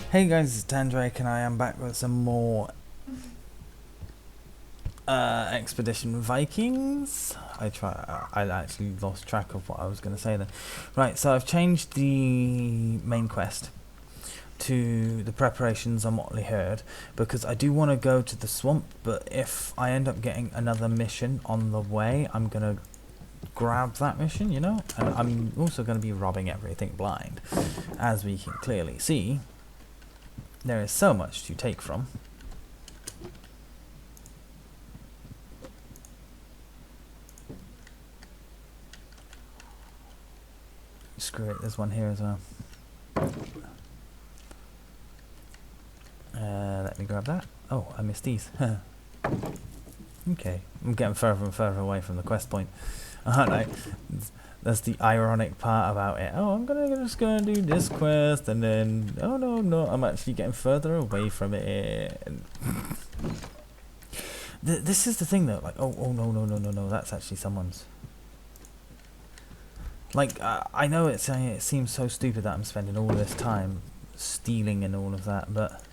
Hey guys, it's Tandrake and I am back with some more Expedition Vikings. I actually lost track of what I was going to say then. Right, so I've changed the main quest to the preparations on Motley Herd because I do want to go to the swamp, but if I end up getting another mission on the way, I'm going to grab that mission, you know? And I'm also going to be robbing everything blind. As we can clearly see, there is so much to take from. Screw it, there's one here as well. Let me grab that. Oh, I missed these. Okay, I'm getting further and further away from the quest point, aren't I? That's the ironic part about it. Oh, just gonna do this quest, and then oh no, I'm actually getting further away from it. This is the thing though. Like, oh no, that's actually someone's. Like, I know it seems so stupid that I'm spending all this time stealing and all of that, but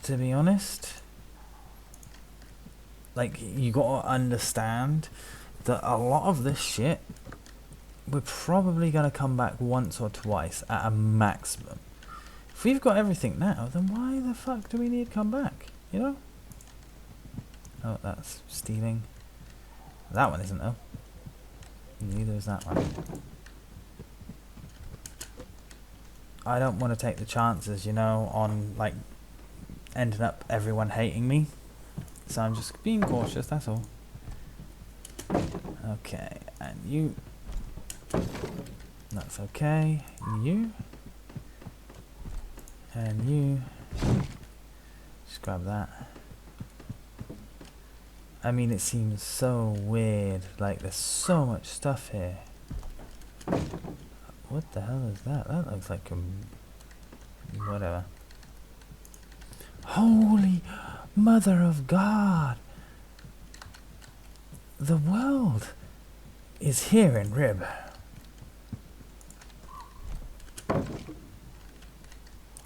to be honest, like, you gotta understand that a lot of this shit, we're probably gonna come back once or twice at a maximum. If we've got everything now, then why the fuck do we need to come back, you know? Oh, that's stealing. That one isn't though. Neither is that one. I don't want to take the chances, you know, on like ending up everyone hating me. So I'm just being cautious, that's all. Okay, and you. That's okay. You. And you. Just grab that. I mean, it seems so weird. Like, there's so much stuff here. What the hell is that? That looks like a... whatever. Holy Mother of God! The world is here in Ribe.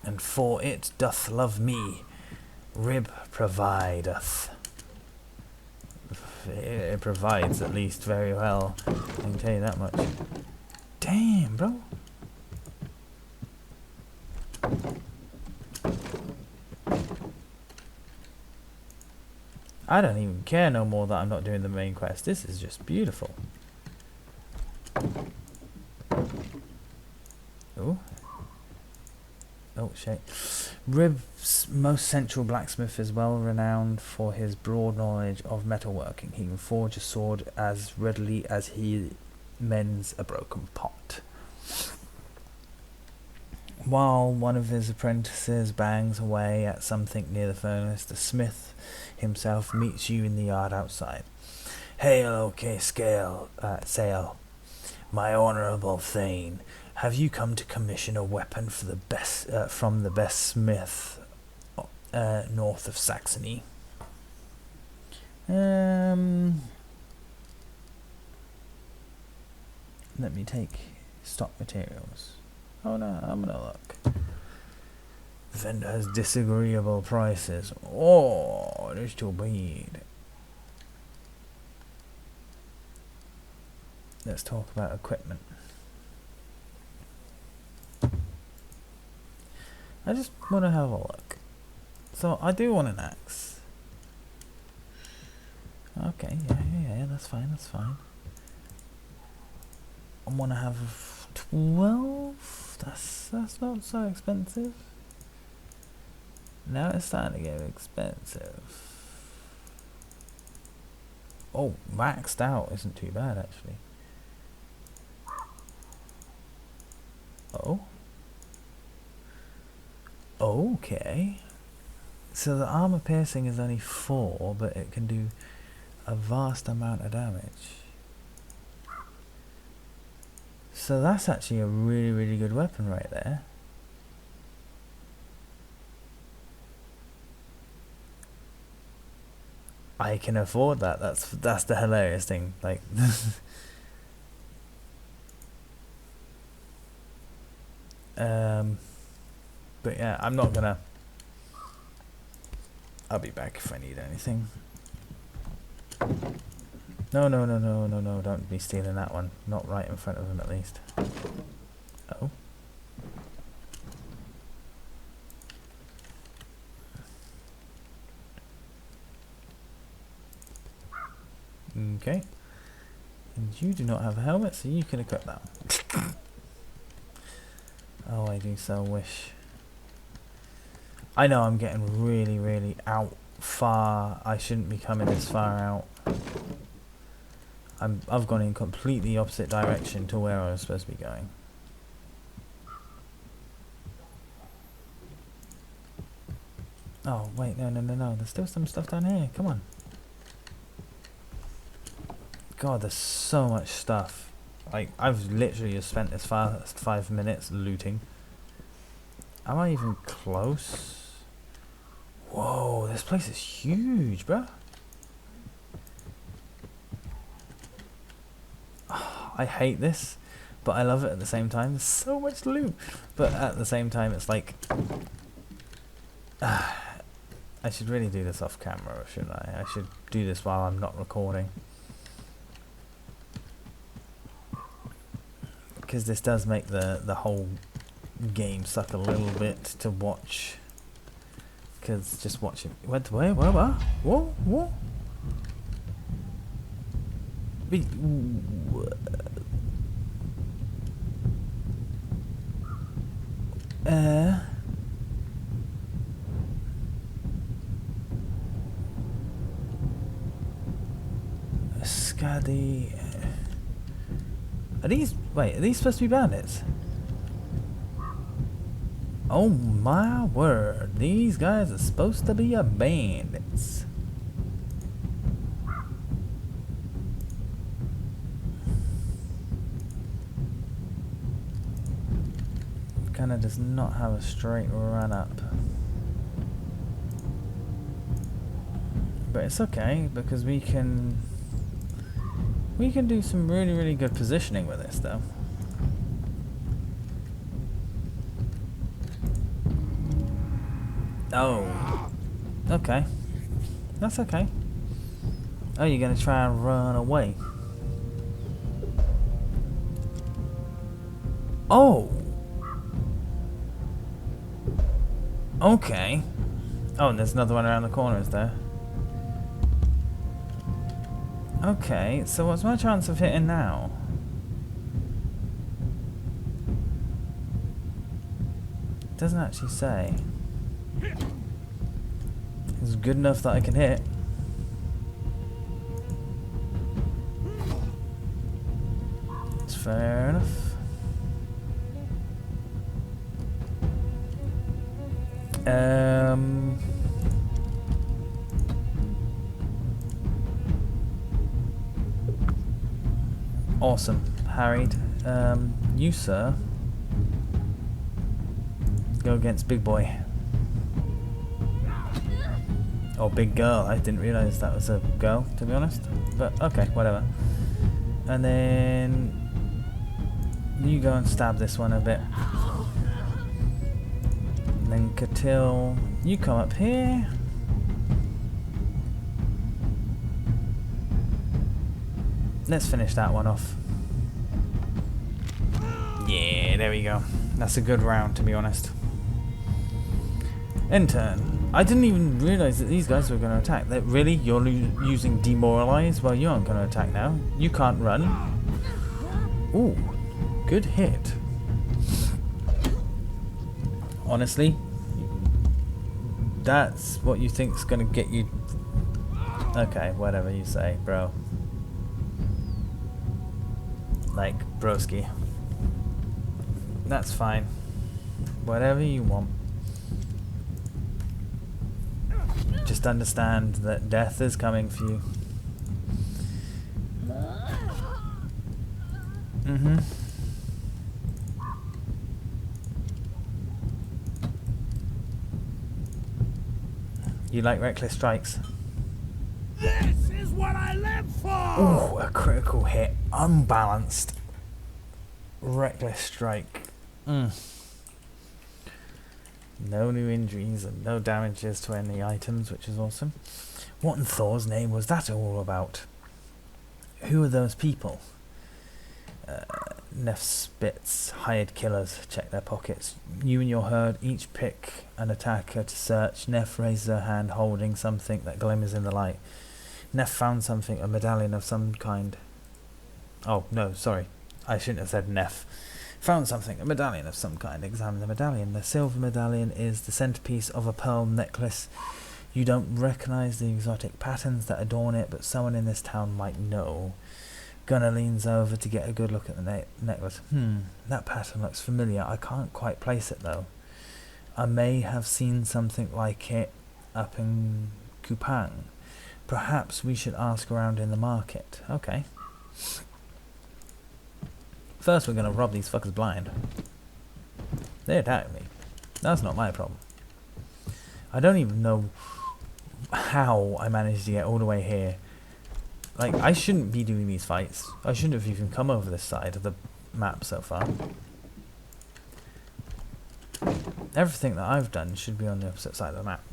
And for it doth love me, Ribe provideth. It provides at least very well, I can tell you that much. Damn, bro. I don't even care no more that I'm not doing the main quest. This is just beautiful. Oh. Oh, shit. Ribe's most central blacksmith is well renowned for his broad knowledge of metalworking. He can forge a sword as readily as he mends a broken pot. While one of his apprentices bangs away at something near the furnace, the smith himself meets you in the yard outside. Hail, OK Sale, my honourable Thane. Have you come to commission a weapon for the best from the best smith north of Saxony? Let me take stock materials. Oh no, I'm gonna look. Vendor has disagreeable prices. Oh, there's too bad. Let's talk about equipment. I just want to have a look. So I do want an axe. Okay, yeah, that's fine. I want to have 12. That's not so expensive. Now it's starting to get expensive. Oh, maxed out isn't too bad actually. Oh. Okay. So the armor piercing is only 4, but it can do a vast amount of damage. So that's actually a really good weapon right there. I can afford that. That's the hilarious thing. Like But yeah, I'm not gonna. I'll be back if I need anything. No, no, no, no, no, no, don't be stealing that one. Not right in front of him, at least. Oh. Okay. And you do not have a helmet, so you can equip that. Oh, I do so wish. I know I'm getting really, really out far. I shouldn't be coming this far out. I've gone in completely opposite direction to where I was supposed to be going. Oh, wait, no, no, no, no. There's still some stuff down here. Come on. God, there's so much stuff. Like, I've literally just spent this first 5 minutes looting. Am I even close? Whoa, this place is huge, bruh. Oh, I hate this, but I love it at the same time. There's so much loot. But at the same time, it's like... I should really do this off camera, shouldn't I? I should do this while I'm not recording. Because this does make the whole game suck a little bit to watch. Because just watching... Where? What? Scuddy. Are these... Wait, are these supposed to be bandits? Oh my word. These guys are supposed to be bandits. Kinda does not have a straight run up. But it's okay, because we can do some really, really good positioning with this, though. Oh. Okay. That's okay. Oh, you're gonna try and run away. Oh! Okay. Oh, and there's another one around the corner, is there? Okay, so what's my chance of hitting now? It doesn't actually say. It's good enough that I can hit. It's fair enough. Awesome. Harried. You, sir, go against big boy. Or big girl. I didn't realise that was a girl, to be honest. But okay, whatever. And then you go and stab this one a bit. And then Catil, you come up here. Let's finish that one off. Yeah, there we go. That's a good round, to be honest. End turn. I didn't even realise that these guys were going to attack. That really? You're using demoralize? Well, you aren't going to attack now. You can't run. Ooh, good hit. Honestly, that's what you think's going to get you. Okay, whatever you say, bro. Like, broski. That's fine. Whatever you want. Just understand that death is coming for you. Mm-hmm. You like reckless strikes? This is what I live for! Ooh, a critical hit. Unbalanced. Reckless strike. No new injuries and no damages to any items, which is awesome. What in Thor's name was that all about? Who are those people? Neff spits. Hired killers. Check their pockets. You and your herd each pick an attacker to search. Neff raises her hand holding something that glimmers in the light. Neff found something, a medallion of some kind. Oh, no, sorry. I shouldn't have said Neff. Found something, a medallion of some kind. Examine the medallion. The silver medallion is the centerpiece of a pearl necklace. You don't recognize the exotic patterns that adorn it, but someone in this town might know. Gunnar leans over to get a good look at the necklace. That pattern looks familiar. I can't quite place it, though. I may have seen something like it up in Kupang. Perhaps we should ask around in the market. Okay. First we're going to rob these fuckers blind. They attacked me. That's not my problem. I don't even know how I managed to get all the way here. Like, I shouldn't be doing these fights. I shouldn't have even come over this side of the map so far. Everything that I've done should be on the opposite side of the map.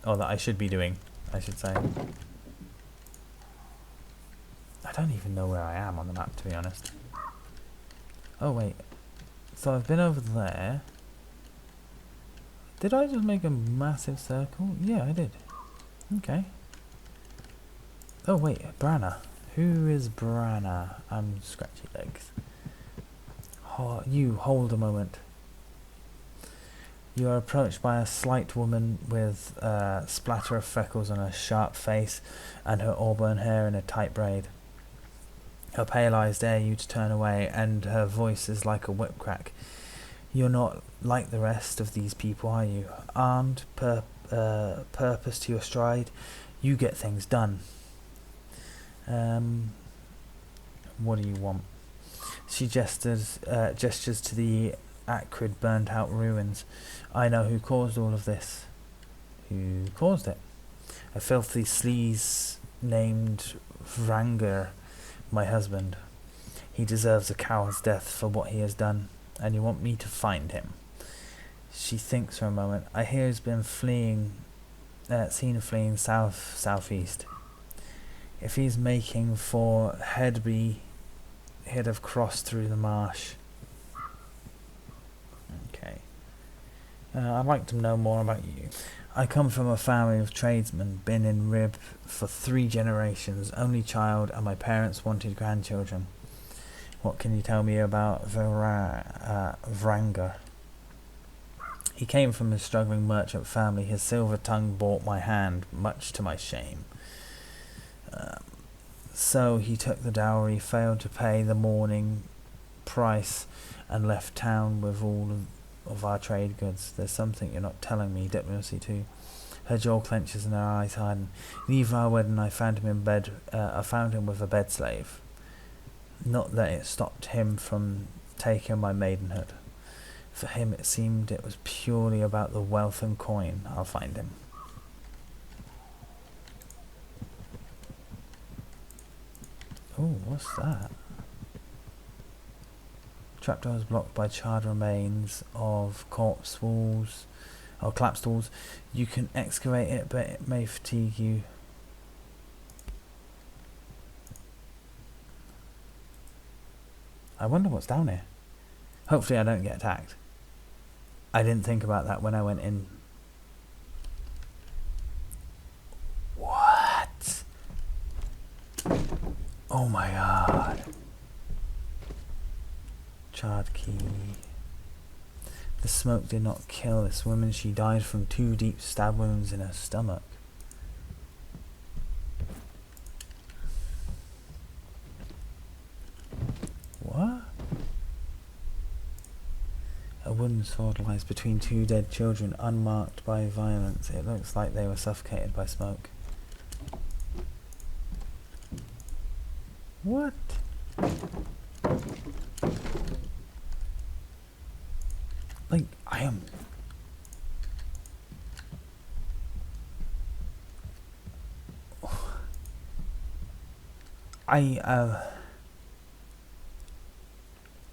Or that I should be doing, I should say. I don't even know where I am on the map, to be honest. Oh, wait. So I've been over there. Did I just make a massive circle? Yeah, I did. Okay. Oh, wait. Branna. Who is Branna? I'm scratchy legs. Oh, you, hold a moment. You are approached by a slight woman with a splatter of freckles on her sharp face and her auburn hair in a tight braid. Her pale eyes dare you to turn away, and her voice is like a whip crack. You're not like the rest of these people, are you? Armed, purpose to your stride, you get things done. What do you want? She gestures to the acrid, burnt-out ruins. I know who caused all of this. Who caused it? A filthy sleaze named Vranger. My husband. He deserves a coward's death for what he has done, and you want me to find him. She thinks for a moment. I hear he's been fleeing, seen fleeing southeast. If he's making for Hedby, he'd have crossed through the marsh. Okay. I'd like to know more about you. I come from a family of tradesmen, been in Ribe for 3 generations, only child, and my parents wanted grandchildren. What can you tell me about Vranger? He came from a struggling merchant family. His silver tongue bought my hand, much to my shame. So he took the dowry, failed to pay the mourning price, and left town with all of our trade goods. There's something you're not telling me. Diplomacy too. Her jaw clenches and her eyes harden. Leave our wedding. I found him in bed. I found him with a bed slave. Not that it stopped him from taking my maidenhood. For him, it seemed it was purely about the wealth and coin. I'll find him. Oh, what's that? Trapdoor is blocked by charred remains of collapsed walls. You can excavate it, but it may fatigue you. I wonder what's down here. Hopefully I don't get attacked. I didn't think about that when I went in. What? Oh my god. Charred key. The smoke did not kill this woman. She died from 2 deep stab wounds in her stomach. What? A wooden sword lies between 2 dead children, unmarked by violence. It looks like they were suffocated by smoke. What? Like, I am...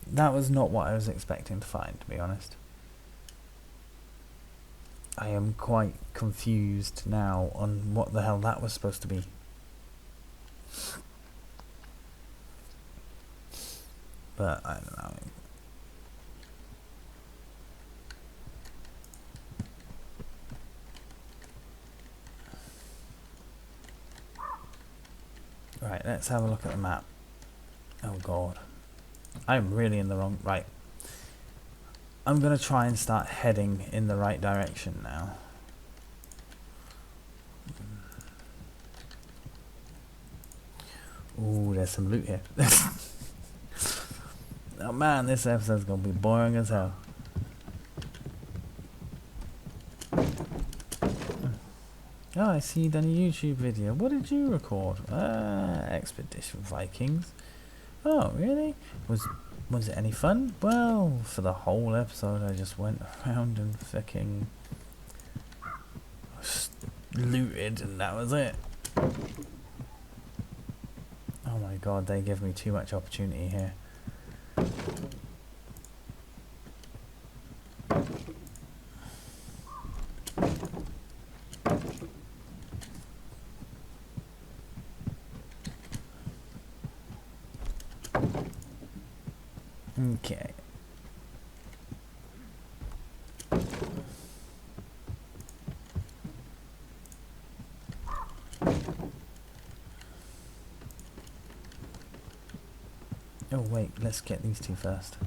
That was not what I was expecting to find, to be honest. I am quite confused now on what the hell that was supposed to be. But I don't know. Right, let's have a look at the map. Oh god. I'm really in the wrong... Right. I'm going to try and start heading in the right direction now. Ooh, there's some loot here. Oh man, this episode's going to be boring as hell. Oh, I see you done a YouTube video. What did you record? Expedition Vikings. Oh, really? Was it any fun? Well, for the whole episode I just went around and fucking looted and that was it. Oh my god, they give me too much opportunity here. Okay. Oh wait, let's get these two first.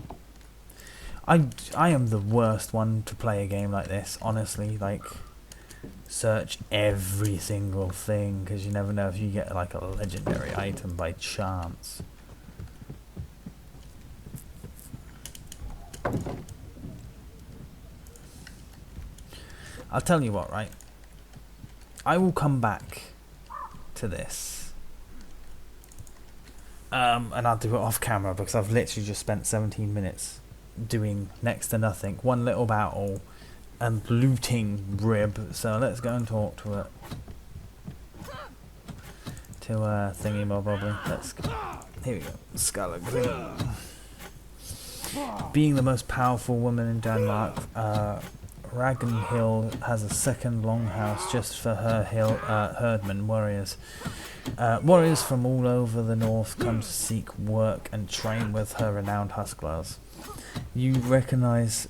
I am the worst one to play a game like this, honestly. Like, search every single thing, because you never know if you get like a legendary item by chance. I'll tell you what, right? I will come back to this. And I'll do it off camera because I've literally just spent 17 minutes doing next to nothing. One little battle and looting Ribe. So let's go and talk to it. To thingy probably. Let's go. Here we go. Skallagrim. Being the most powerful woman in Denmark, Ragnhild has a second longhouse just for her herdmen warriors. Warriors from all over the north come to seek work and train with her renowned hustlers. You recognise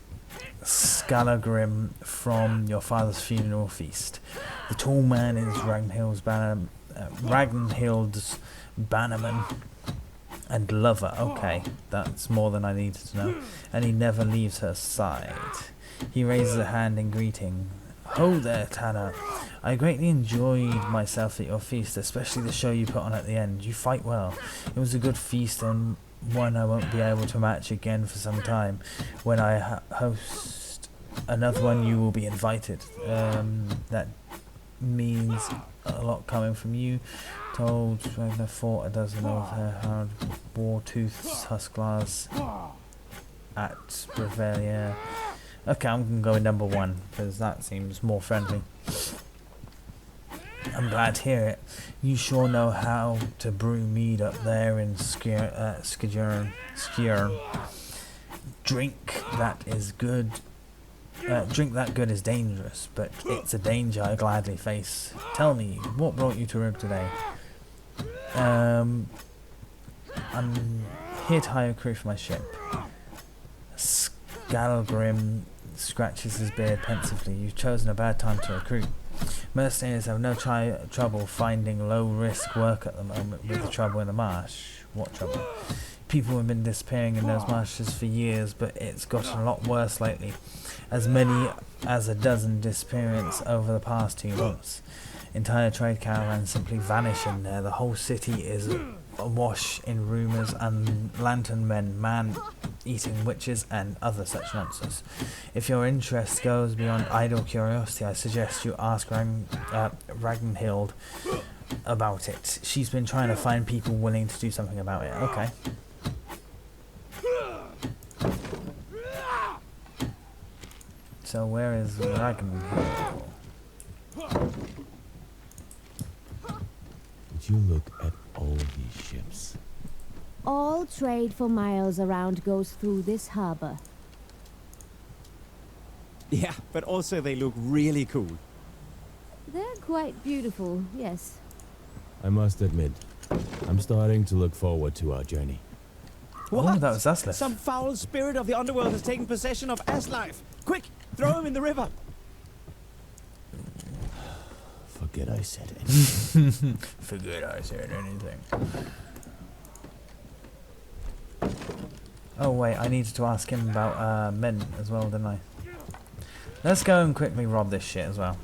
Skallagrim from your father's funeral feast. The tall man is Ragnhild's bannerman and lover. Okay, that's more than I needed to know. And he never leaves her side. He raises a hand in greeting. Ho there, Tanner. I greatly enjoyed myself at your feast, especially the show you put on at the end. You fight well. It was a good feast and one I won't be able to match again for some time. When I host another one, you will be invited. That means a lot coming from you. Told Ragnar fought a dozen of her hard war-toothed husklers at Revelia. Okay, I'm going to go with number 1, because that seems more friendly. I'm glad to hear it. You sure know how to brew mead up there in Skjern. Drink that is good. Drink that good is dangerous, but it's a danger I gladly face. Tell me, what brought you to Ribe today? I'm here to hire a crew for my ship. Skallagrim scratches his beard pensively. You've chosen a bad time to recruit. Mercenaries have no trouble finding low-risk work at the moment with the trouble in the marsh. What trouble? People have been disappearing in those marshes for years, but it's gotten a lot worse lately. As many as a dozen disappearances over the past 2 months. Entire trade caravans simply vanish in there. The whole city is awash in rumours and lantern men, man-eating witches and other such nonsense. If your interest goes beyond idle curiosity, I suggest you ask Ragnhild about it. She's been trying to find people willing to do something about it. Okay. So where is Ragnhild? Would you look at all these ships? All trade for miles around goes through this harbor. Yeah, but also they look really cool. They're quite beautiful, yes. I must admit, I'm starting to look forward to our journey. Oh, that was Aslef. Some foul spirit of the underworld has taken possession of Aslef. Quick, throw him in the river. Forget I said it. Forget I said anything. Oh wait, I needed to ask him about men as well, didn't I? Let's go and quickly rob this shit as well.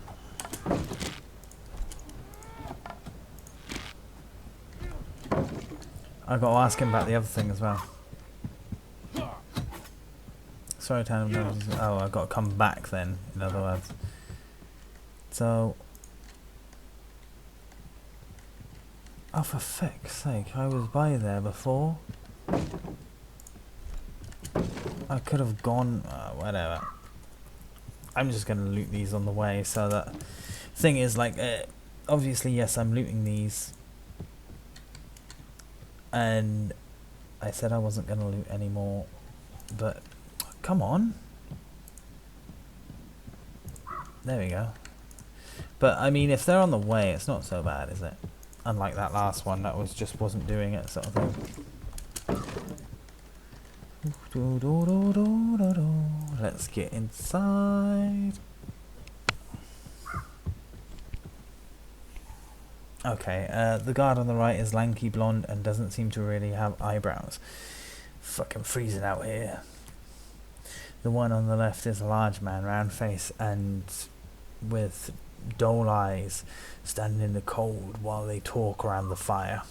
I've got to ask him about the other thing as well. Sorry, Tandrake. Oh, I've got to come back then, in other words. So... Oh, for feck's sake, I was by there before. I could have gone... whatever. I'm just going to loot these on the way, so that... Thing is, like, obviously, yes, I'm looting these. And I said I wasn't going to loot anymore, but... Come on. There we go. But, I mean, if they're on the way, it's not so bad, is it? Unlike that last one, that was just wasn't doing it, sort of thing. Let's get inside. Okay, the guard on the right is lanky blonde and doesn't seem to really have eyebrows. Fucking freezing out here. The one on the left is a large man, round face and with dull eyes, standing in the cold while they talk around the fire.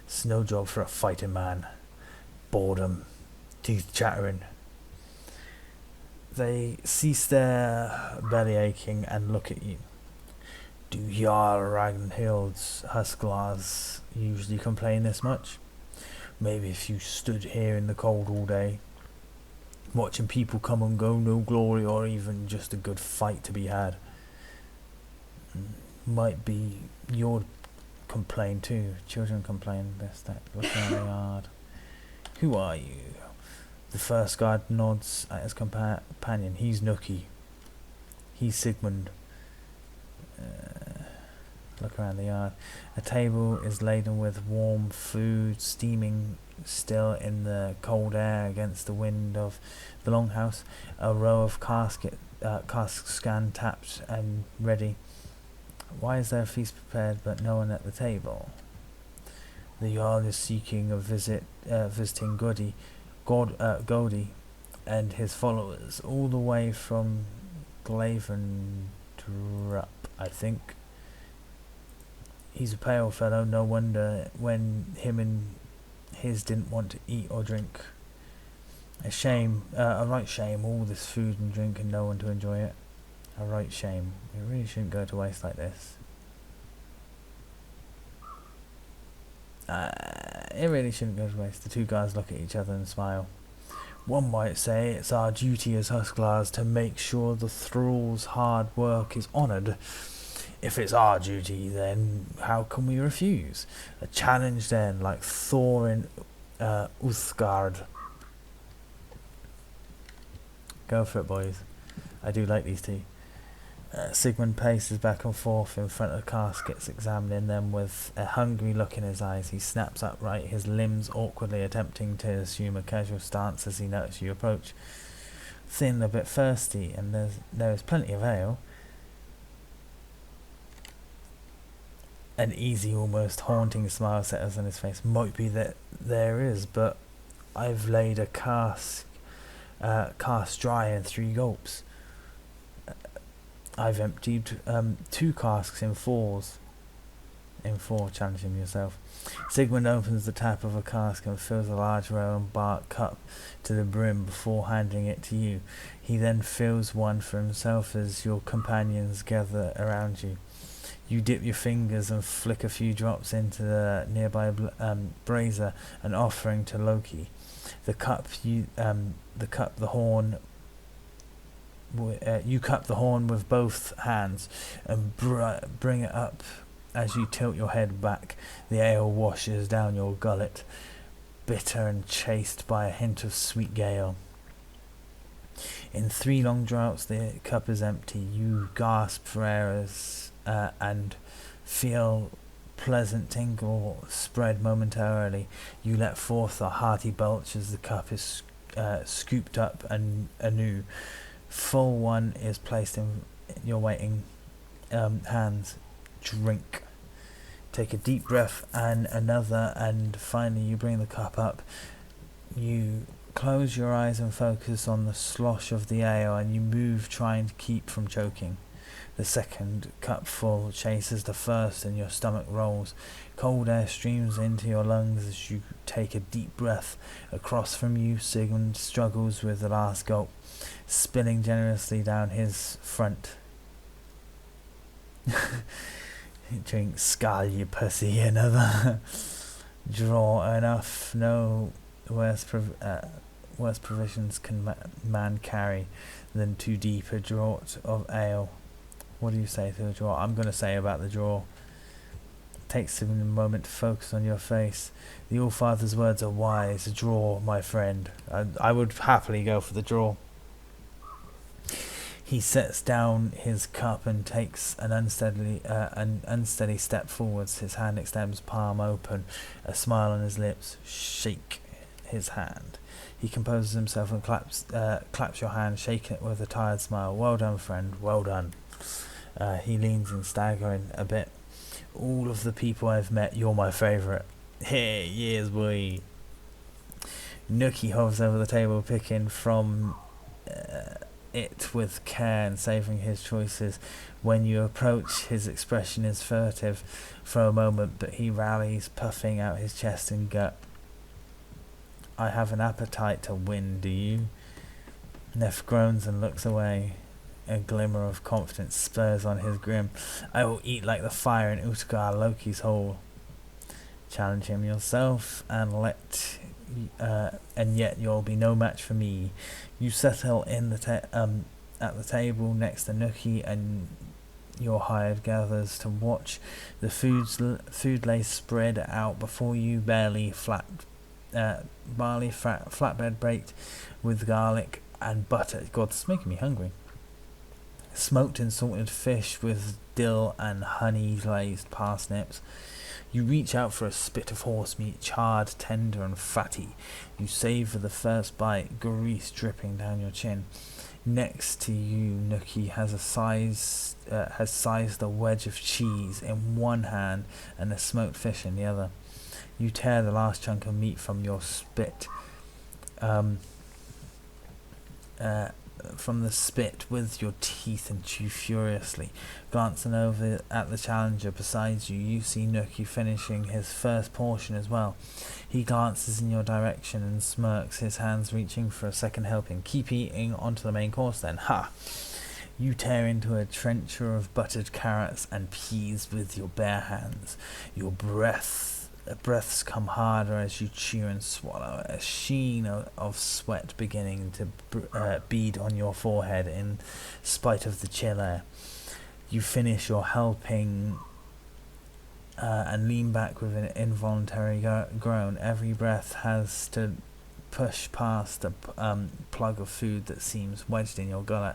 It's no job for a fighting man. Boredom, teeth chattering. They cease their belly aching and look at you. Do Jarl Ragnhild's Husklars usually complain this much? Maybe if you stood here in the cold all day, watching people come and go, no glory or even just a good fight to be had. Might be your complaint too. Children complain best at looking at the yard. Who are you? The first guard nods at his companion. He's Nookie. He's Sigmund. Look around the yard. A table is laden with warm food, steaming still in the cold air against the wind of the longhouse. A row of casks scanned, tapped and ready. Why is there a feast prepared but no one at the table? The Jarl is seeking a visiting Godi and his followers, all the way from Glavendrup, I think. He's a pale fellow, no wonder when him and his didn't want to eat or drink. A shame, a right shame, all this food and drink and no one to enjoy it. A right shame. It really shouldn't go to waste like this. It really shouldn't go to waste. The two guys look at each other and smile. One might say it's our duty as Husklars to make sure the thrall's hard work is honoured. If it's our duty, then how can we refuse? A challenge then, like Thor in Uthgard. Go for it, boys. I do like these two. Sigmund paces back and forth in front of the caskets, examining them with a hungry look in his eyes. He snaps upright, his limbs awkwardly attempting to assume a casual stance as he notices you approach. Thin, a bit thirsty, and there is plenty of ale. An easy, almost haunting smile settles on his face. Might be that there is, but I've laid a cask dry in 3 gulps. I've emptied 2 casks in 4, challenging yourself. Sigmund opens the tap of a cask and fills a large round bark cup to the brim before handing it to you. He then fills one for himself as your companions gather around you. You dip your fingers and flick a few drops into the nearby brazier, an offering to Loki. You cup the horn with both hands and bring it up as you tilt your head back. The ale washes down your gullet, bitter and chased by a hint of sweet gale. In 3 long draughts the cup is empty. You gasp for air and feel pleasant tingle spread momentarily. You let forth a hearty belch as the cup is scooped up and anew. Full one is placed in your waiting hands. Drink. Take a deep breath and another, and finally you bring the cup up. You close your eyes and focus on the slosh of the ale, and you move trying to keep from choking. The second cupful chases the first and your stomach rolls. Cold air streams into your lungs as you take a deep breath. Across from you, Sigmund struggles with the last gulp, spilling generously down his front. Drink, skull, you pussy. Another. Draw enough. No worse provisions can man carry than too deep a draught of ale. What do you say to the draw? I'm going to say about the draw. Takes a moment to focus on your face. The All-Father's words are wise. Draw, my friend. I would happily go for the draw. He sets down his cup and takes an unsteady step forwards. His hand extends, palm open, a smile on his lips. Shake his hand. He composes himself and claps your hand, shaking it with a tired smile. Well done, friend. Well done. He leans in, staggering a bit. All of the people I've met, you're my favourite. Hey, yes, boy. Nookie hovers over the table, picking from it with care and savouring his choices. When you approach, his expression is furtive for a moment, but he rallies, puffing out his chest and gut. I have an appetite to win, do you? Neff groans and looks away. A glimmer of confidence spurs on his grin. I will eat like the fire in Utgar Loki's hall. Challenge him yourself, and yet you'll be no match for me. You settle in at the table next to Nookie, and your hired gathers to watch. The food lays spread out before you, barley flatbread baked with garlic and butter. God, it's making me hungry. Smoked and salted fish with dill and honey glazed parsnips. You reach out for a spit of horse meat, charred, tender and fatty. You savour the first bite, grease dripping down your chin. Next to you, Nookie has sized a wedge of cheese in one hand and a smoked fish in the other. You tear the last chunk of meat from your spit. From the spit with your teeth and chew furiously. Glancing over at the challenger beside you, you see Nookie finishing his first portion as well. He glances in your direction and smirks, his hands reaching for a second helping. Keep eating onto the main course then. Ha! You tear into a trencher of buttered carrots and peas with your bare hands. Your breaths come harder as you chew and swallow, a sheen of sweat beginning to bead on your forehead in spite of the chill air. You finish your helping and lean back with an involuntary groan. Every breath has to push past a plug of food that seems wedged in your gullet,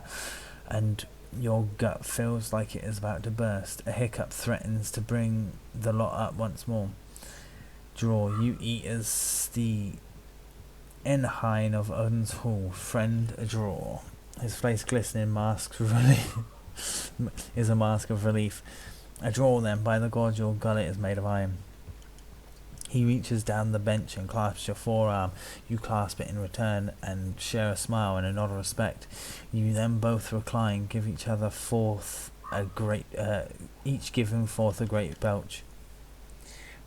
and your gut feels like it is about to burst. A hiccup threatens to bring the lot up once more. Draw, you eat as the Enhine of Odin's Hall. Friend, a draw. His face glistening is a mask of relief. A draw then, by the god, your gullet is made of iron. He reaches down the bench and clasps your forearm. You clasp it in return and share a smile and a nod of respect. You then both recline, give each other each giving forth a great belch.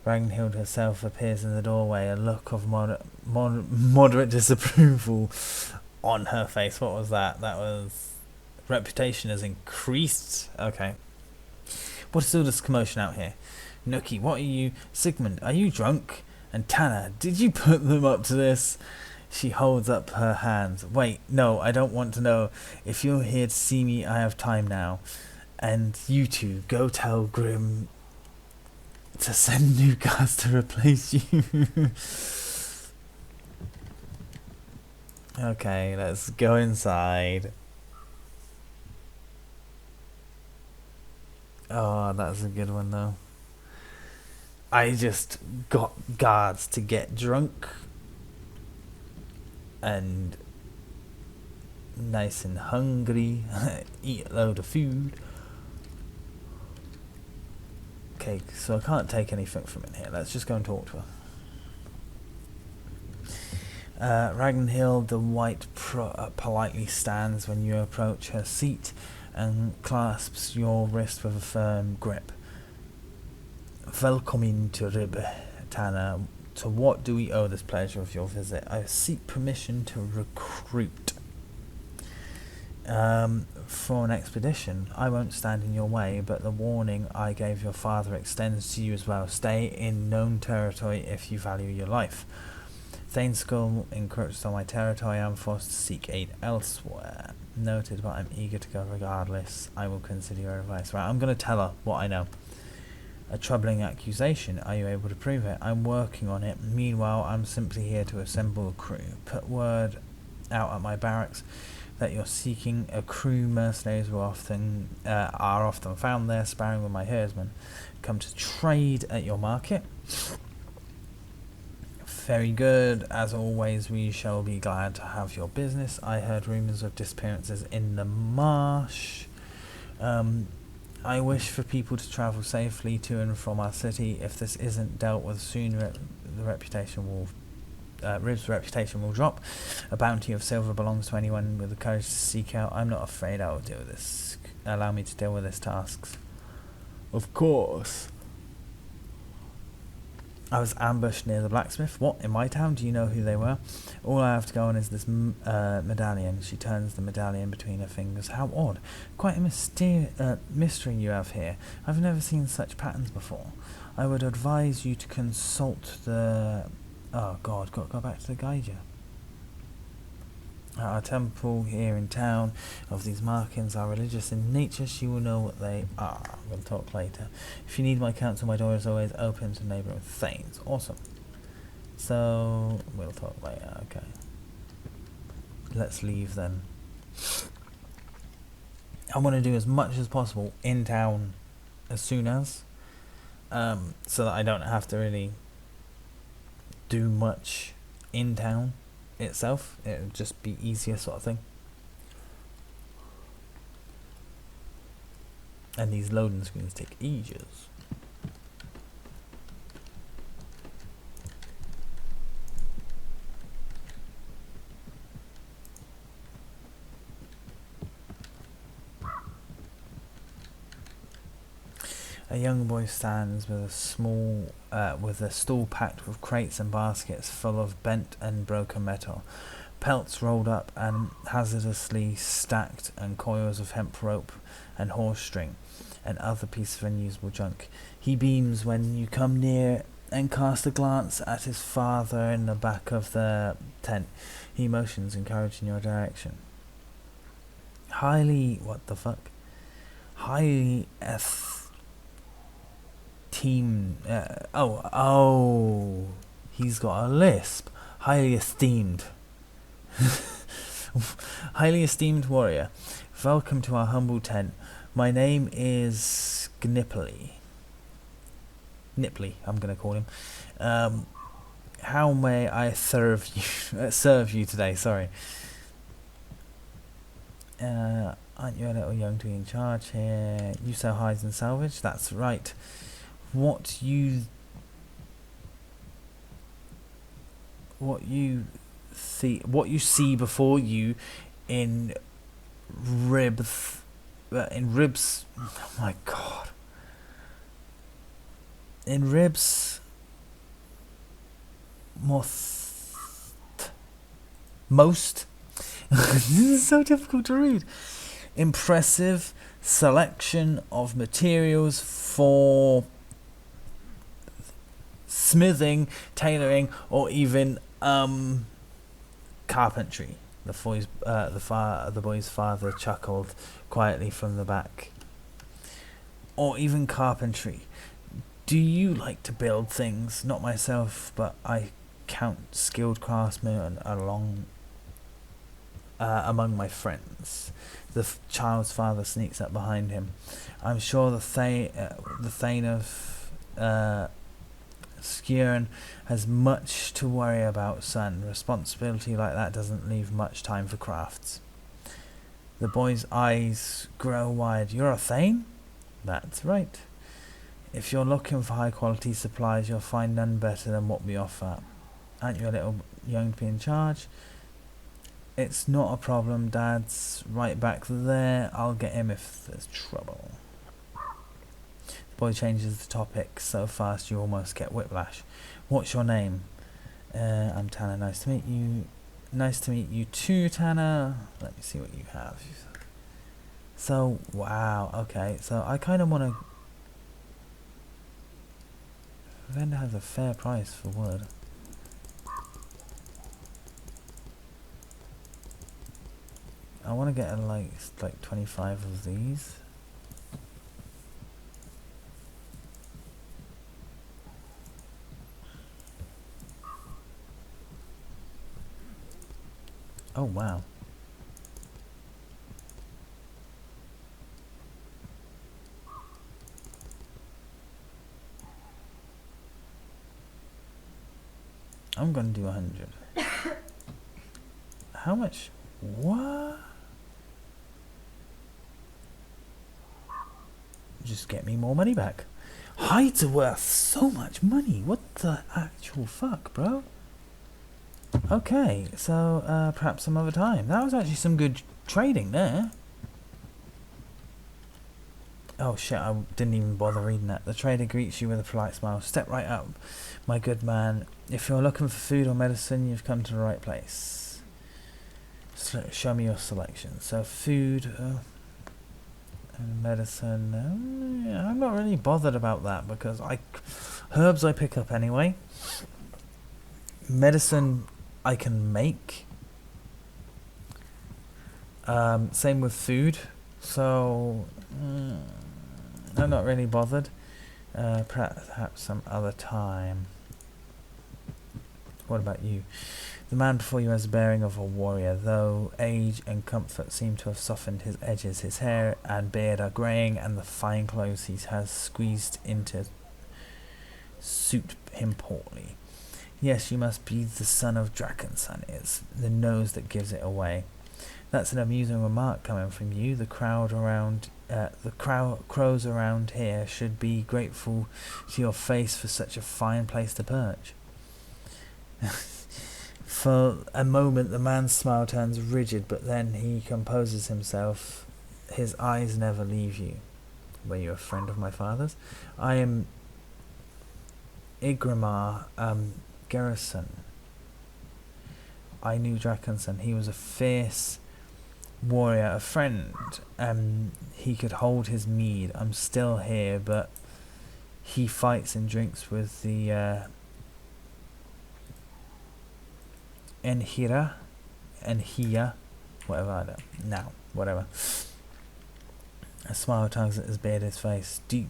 Ragnhild herself appears in the doorway, a look of moderate disapproval on her face. What was that? That was... reputation has increased. Okay. What is all this commotion out here? Nookie, what are you... Sigmund, are you drunk? And Tanna, did you put them up to this? She holds up her hands. Wait, no, I don't want to know. If you're here to see me, I have time now. And you two, go tell Grim to send new guys to replace you. Okay, let's go inside. Oh, that's a good one though. I just got guards to get drunk and nice and hungry, eat a load of food. Okay, so I can't take anything from in here. Let's just go and talk to her. Ragnhild the White politely stands when you approach her seat and clasps your wrist with a firm grip. Welcome to Ribe, Tanner. To what do we owe this pleasure of your visit? I seek permission to recruit for an expedition. I won't stand in your way, but the warning I gave your father extends to you as well. Stay in known territory if you value your life. Thaneskull encroaches on my territory. I am forced to seek aid elsewhere. Noted, but I'm eager to go regardless. I will consider your advice. Right, I'm going to tell her what I know. A troubling accusation. Are you able to prove it? I'm working on it. Meanwhile, I'm simply here to assemble a crew. Put word out at my barracks that you're seeking a crew. Mercenaries are often found there, sparring with my herdsmen. Come to trade at your market. Very good. As always, we shall be glad to have your business. I heard rumours of disappearances in the marsh. I wish for people to travel safely to and from our city. If this isn't dealt with soon, Ribe's reputation will drop. A bounty of silver belongs to anyone with the courage to seek out. I'm not afraid I will deal with this. Allow me to deal with this tasks. Of course. I was ambushed near the blacksmith. What? In my town? Do you know who they were? All I have to go on is this medallion. She turns the medallion between her fingers. How odd. Quite a mystery you have here. I've never seen such patterns before. I would advise you to consult the... Oh god, got to go back to the guide. Our temple here in town of these markings are religious in nature. She will know what they are. We'll talk later. If you need my counsel, my door is always open to neighbouring thanes. Awesome. So, we'll talk later. Okay. Let's leave then. I want to do as much as possible in town as soon as. So that I don't have to really do much in town itself. It would just be easier sort of thing. And these loading screens take ages. A young boy stands with a stall packed with crates and baskets full of bent and broken metal, pelts rolled up and hazardously stacked, and coils of hemp rope and horse string, and other pieces of unusable junk. He beams when you come near and casts a glance at his father in the back of the tent. He motions, encouraging your direction. Highly he's got a lisp. Highly esteemed. Highly esteemed warrior, welcome to our humble tent. My name is Gnipply, I'm going to call him. How may I serve you today? Sorry. Aren't you a little young to be in charge here? You sell hides and salvage? That's right. What you see before you in Ribs. Oh my god. In Ribs. Most. This is so difficult to read. Impressive selection of materials for smithing, tailoring, or even carpentry. The boy's father chuckled quietly from the back. Or even carpentry. Do you like to build things? Not myself, but I count skilled craftsmen among my friends. The child's father sneaks up behind him. I'm sure the Thane of Skjern has much to worry about, son. Responsibility like that doesn't leave much time for crafts. The boy's eyes grow wide. You're a Thane? That's right. If you're looking for high quality supplies, you'll find none better than what we offer. Aren't you a little young to be in charge? It's not a problem. Dad's right back there. I'll get him if there's trouble. The boy changes the topic so fast you almost get whiplash. What's your name? I'm Tanner. Nice to meet you. Nice to meet you too, Tanner. Let me see what you have. So, wow. Okay, so I kind of want to... Vendor has a fair price for wood. I want to get like 25 of these. Oh wow. I'm gonna do 100. How much? What? Just get me more money back. Hides are worth so much money. What the actual fuck, bro? Okay, so perhaps some other time. That was actually some good trading there. Oh shit, I didn't even bother reading that. The trader greets you with a polite smile. Step right up, my good man. If you're looking for food or medicine, you've come to the right place. So show me your selection. So food and medicine. I'm not really bothered about that because herbs I pick up anyway. Medicine I can make. Same with food. So I'm not really bothered. Perhaps some other time. What about you? The man before you has the bearing of a warrior, though age and comfort seem to have softened his edges. His hair and beard are greying, and the fine clothes he has squeezed into suit him poorly. Yes, you must be the son of Drakenson. It's the nose that gives it away. That's an amusing remark coming from you. The crows around here should be grateful to your face for such a fine place to perch. For a moment the man's smile turns rigid, but then he composes himself. His eyes never leave you. Were you a friend of my father's? I am Igramar Garrison. I knew Drakenson. He was a fierce warrior, a friend. He could hold his mead. I'm still here, but he fights and drinks with the Enhira, whatever, I don't know, whatever. A smile tugs at his bearded face. Do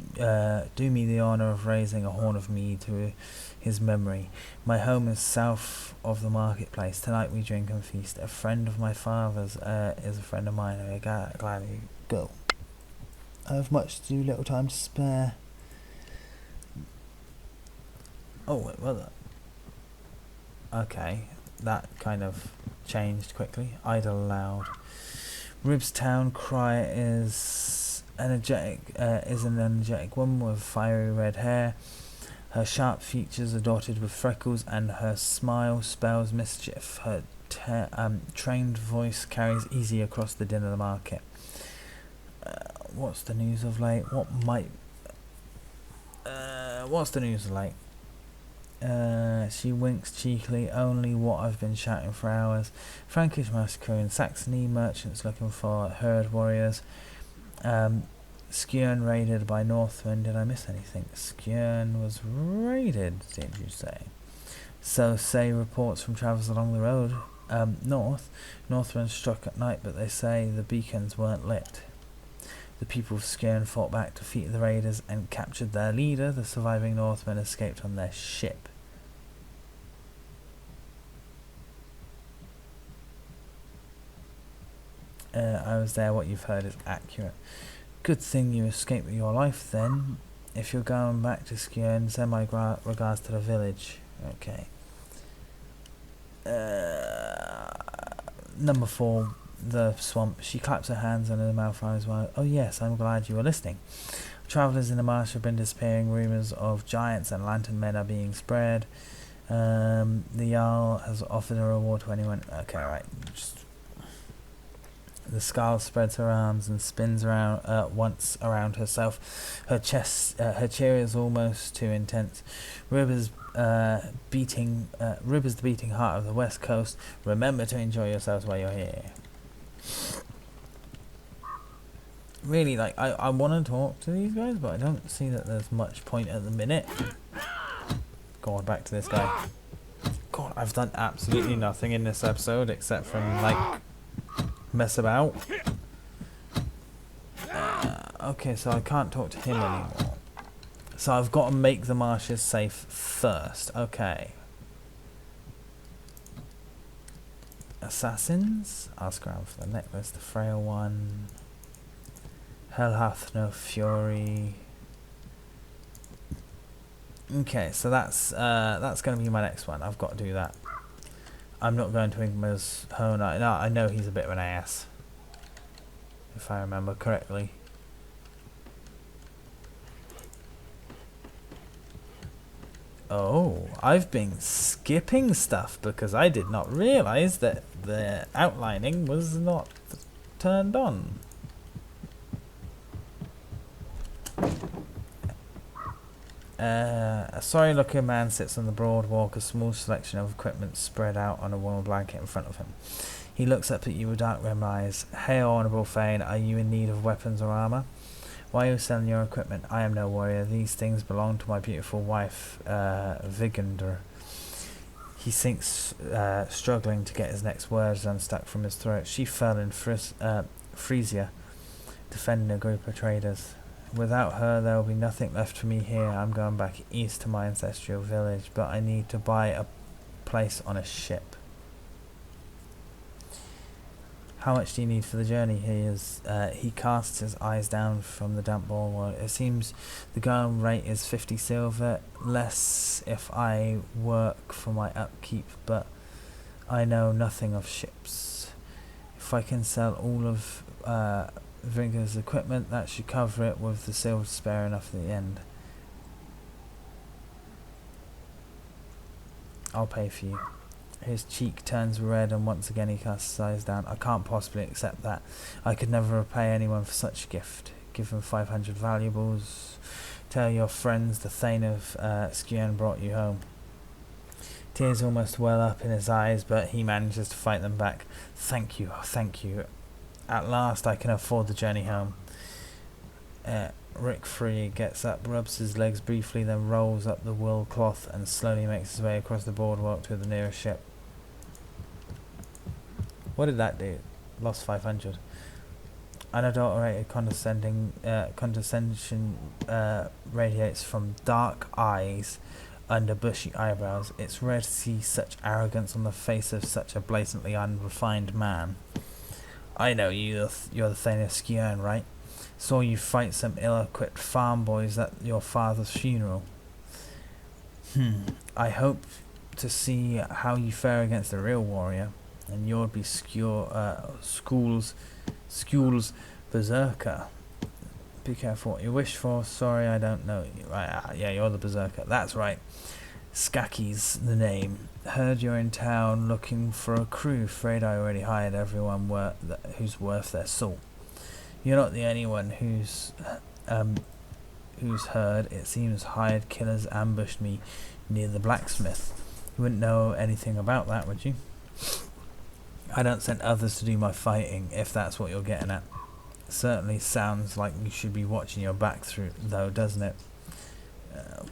me the honour of raising a horn of mead to his memory. My home is south of the marketplace. Tonight we drink and feast. A friend of my father's is a friend of mine. I gladly go. I have much to do, little time to spare. Oh, wait, well, okay. That kind of changed quickly. Idle aloud. Ribe's town cry is an energetic woman with fiery red hair. Her sharp features are dotted with freckles, and her smile spells mischief. Her trained voice carries easy across the din of the market. What's the news of late? What's the news of late? She winks cheekily. Only what I've been shouting for hours. Frankish massacre in Saxony. Merchants looking for herd warriors. Skjern raided by Northmen. Did I miss anything? Skjern was raided, did you say? So say reports from travellers along the road. Northmen struck at night, but they say the beacons weren't lit. The people of Skjern fought back, defeated the raiders, and captured their leader. The surviving Northmen escaped on their ship. I was there. What you've heard is accurate. Good thing you escaped with your life then. If you're going back to Skjern, send my regards to the village. Okay. Number 4, the swamp. She claps her hands and her mouth eyes wide. Oh yes, I'm glad you were listening. Travellers in the marsh have been disappearing. Rumours of giants and lantern men are being spread. The Jarl has offered a reward to anyone. Okay, right. The Scarl spreads her arms and spins around once around herself. Her chest, her cheer is almost too intense. Ribe's the beating heart of the West Coast. Remember to enjoy yourselves while you're here. Really, like, I want to talk to these guys, but I don't see that there's much point at the minute. Go on, back to this guy. God, I've done absolutely nothing in this episode except from, like, mess about. Okay, so I can't talk to him anymore. So I've got to make the marshes safe first. Okay. Assassins? Ask around for the necklace, the frail one. Hell hath no fury. Okay, so that's going to be my next one. I've got to do that. I'm not going to Ingmar's home. No, I know he's a bit of an ass, if I remember correctly. Oh, I've been skipping stuff because I did not realise that the outlining was not turned on. A sorry-looking man sits on the broad walk, a small selection of equipment spread out on a warm blanket in front of him. He looks up at you with dark rimmed eyes. Hail, honourable Thane, are you in need of weapons or armour? Why are you selling your equipment? I am no warrior. These things belong to my beautiful wife, Vigander. He sinks, struggling to get his next words unstuck from his throat. She fell in Frisia, defending a group of traders. Without her, there will be nothing left for me here. I'm going back east to my ancestral village, but I need to buy a place on a ship. How much do you need for the journey? He casts his eyes down from the damp bulwark. It seems the going rate is 50 silver, less if I work for my upkeep, but I know nothing of ships. If I can sell all of Vinger's equipment, that should cover it, with the silver spare enough at the end. I'll pay for you. His cheek turns red and once again he casts his eyes down. I can't possibly accept that. I could never repay anyone for such a gift. Give him 500 valuables. Tell your friends the Thane of Skjern brought you home. Tears almost well up in his eyes, but he manages to fight them back. Thank you, thank you. At last I can afford the journey home. Rick Free gets up, rubs his legs briefly, then rolls up the wool cloth and slowly makes his way across the boardwalk to the nearest ship. What did that do? Lost 500. Unadulterated condescension radiates from dark eyes under bushy eyebrows. It's rare to see such arrogance on the face of such a blatantly unrefined man. I know you're the Thane of Skjern, right? Saw you fight some ill-equipped farm boys at your father's funeral. I hope to see how you fare against a real warrior, and you'll be Skull's berserker. Be careful what you wish for. Sorry, I don't know you. Right, yeah, you're the berserker. That's right. Skaki's the name. Heard you're in town looking for a crew. Afraid I already hired everyone who's worth their salt. You're not the only one who's heard. It seems hired killers ambushed me near the blacksmith. You wouldn't know anything about that, would you? I don't send others to do my fighting, if that's what you're getting at. Certainly sounds like you should be watching your back through, though, doesn't it?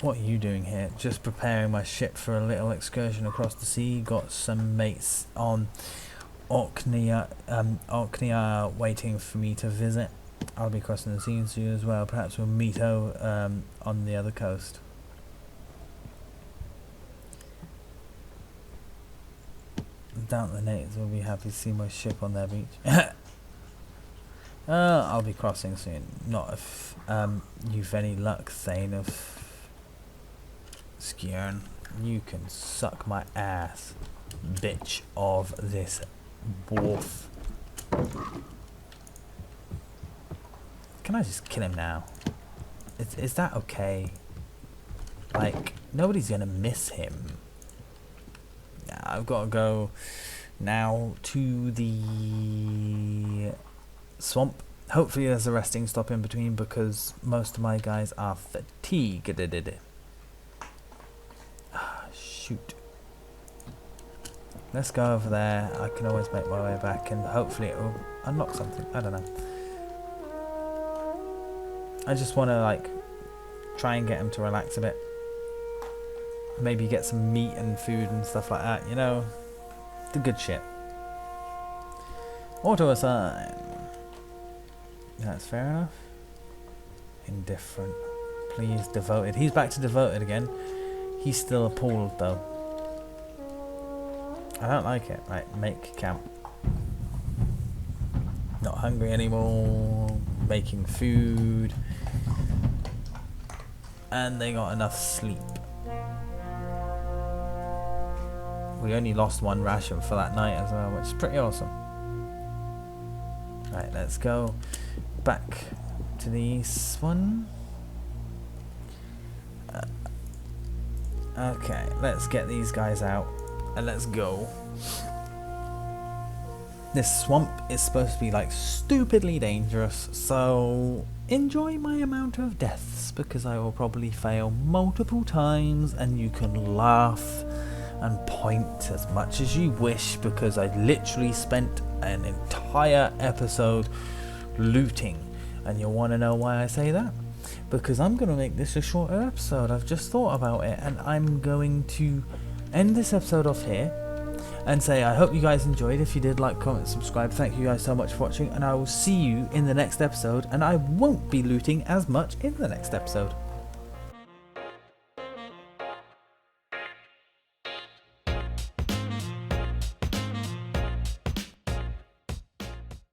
What are you doing here? Just preparing my ship for a little excursion across the sea. Got some mates on Orkney waiting for me to visit. I'll be crossing the seas soon as well. Perhaps we'll meet on the other coast. Doubt the natives will be happy to see my ship on their beach. I'll be crossing soon. Not if you've any luck, Thane of Skjern. You can suck my ass, bitch of this dwarf. Can I just kill him now? Is that okay? Like, nobody's gonna miss him. Nah, I've got to go now to the swamp. Hopefully there's a resting stop in between because most of my guys are fatigued. Ah, shoot. Let's go over there. I can always make my way back and hopefully it will unlock something. I don't know. I just want to like try and get him to relax a bit. Maybe get some meat and food and stuff like that, you know, the good shit. Auto assign. That's fair enough. Indifferent. Please, devoted. He's back to devoted again. He's still appalled though. I don't like it. Right, make camp. Not hungry anymore. Making food. And they got enough sleep. We only lost one ration for that night as well, which is pretty awesome. Right, let's go back to the east one. Okay, let's get these guys out and let's go. This swamp is supposed to be like stupidly dangerous, so enjoy my amount of deaths because I will probably fail multiple times and you can laugh and point as much as you wish because I literally spent an entire episode looting. And you'll want to know why I say that? Because I'm going to make this a shorter episode. I've just thought about it and I'm going to end this episode off here and say I hope you guys enjoyed. If you did, like, comment, subscribe. Thank you guys so much for watching and I will see you in the next episode and I won't be looting as much in the next episode.